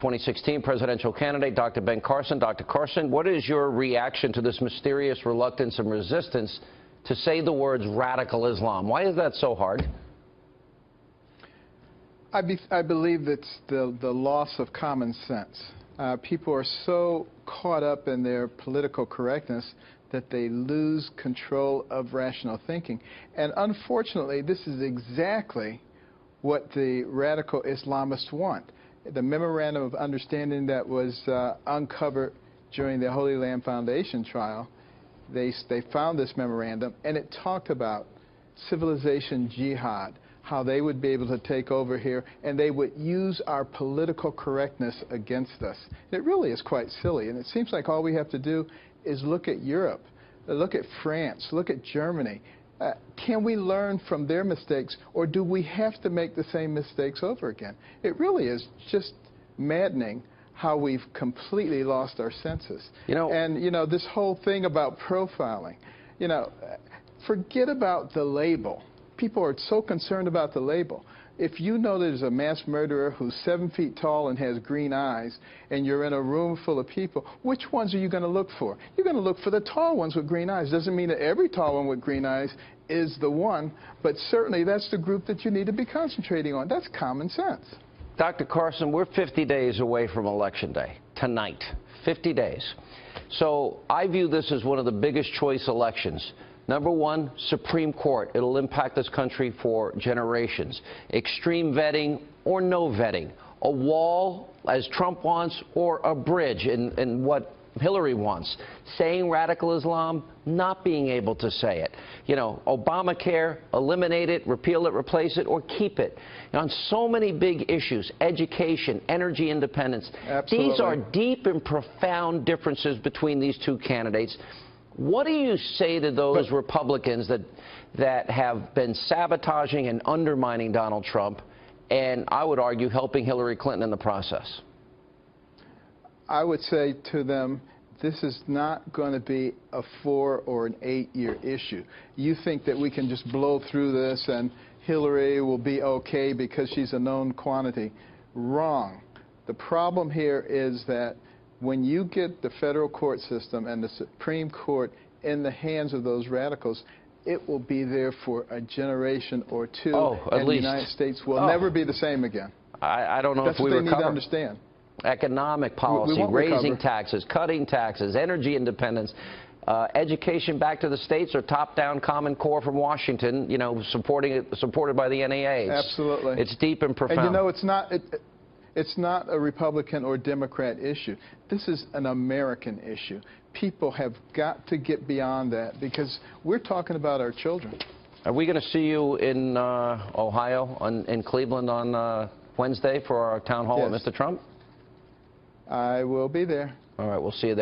2016 presidential candidate, Dr. Ben Carson. Dr. Carson, what is your reaction to this mysterious reluctance and resistance to say the words radical Islam? Why is that so hard? I believe it's the loss of common sense. People are so caught up in their political correctness that they lose control of rational thinking. And unfortunately, this is exactly what the radical Islamists want. The Memorandum of Understanding that was uncovered during the Holy Land Foundation trial, they found this memorandum, and it talked about civilization jihad, how they would be able to take over here, and they would use our political correctness against us. It really is quite silly, and it seems like all we have to do is look at Europe, look at France, look at Germany. Can we learn from their mistakes, or do we have to make the same mistakes over again? It really is just maddening how we've completely lost our senses. And, this whole thing about profiling, forget about the label. People are so concerned about the label. If you know there's a mass murderer who's 7 feet tall and has green eyes, and you're in a room full of people, which ones are you going to look for? You're going to look for the tall ones with green eyes. Doesn't mean that every tall one with green eyes is the one, but certainly that's the group that you need to be concentrating on. That's common sense. Dr. Carson, we're 50 days away from Election Day, tonight, 50 days. So I view this as one of the biggest choice elections. Number one, Supreme Court. It'll impact this country for generations. Extreme vetting or no vetting. A wall, as Trump wants, or a bridge in what Hillary wants. Saying radical Islam, not being able to say it. Obamacare, eliminate it, repeal it, replace it, or keep it. On so many big issues, education, energy independence. Absolutely. These are deep and profound differences between these two candidates. What do you say to those Republicans that have been sabotaging and undermining Donald Trump, and I would argue helping Hillary Clinton in the process? I would say to them, this is not going to be a 4 or an 8-year issue. You think that we can just blow through this and Hillary will be okay because she's a known quantity. Wrong. The problem here is that when you get the federal court system and the Supreme Court in the hands of those radicals, it will be there for a generation or two, and the United States will never be the same again. I don't know if we recover. That's what they need to understand. Economic policy, raising taxes, cutting taxes, energy independence, education back to the states, or top-down Common Core from Washington, supported by the NEA. Absolutely. It's deep and profound. And it's not a Republican or Democrat issue. This is an American issue. People have got to get beyond that because we're talking about our children. Are we going to see you in Ohio, in Cleveland on Wednesday for our town hall with Mr. Trump? I will be there. All right, we'll see you there.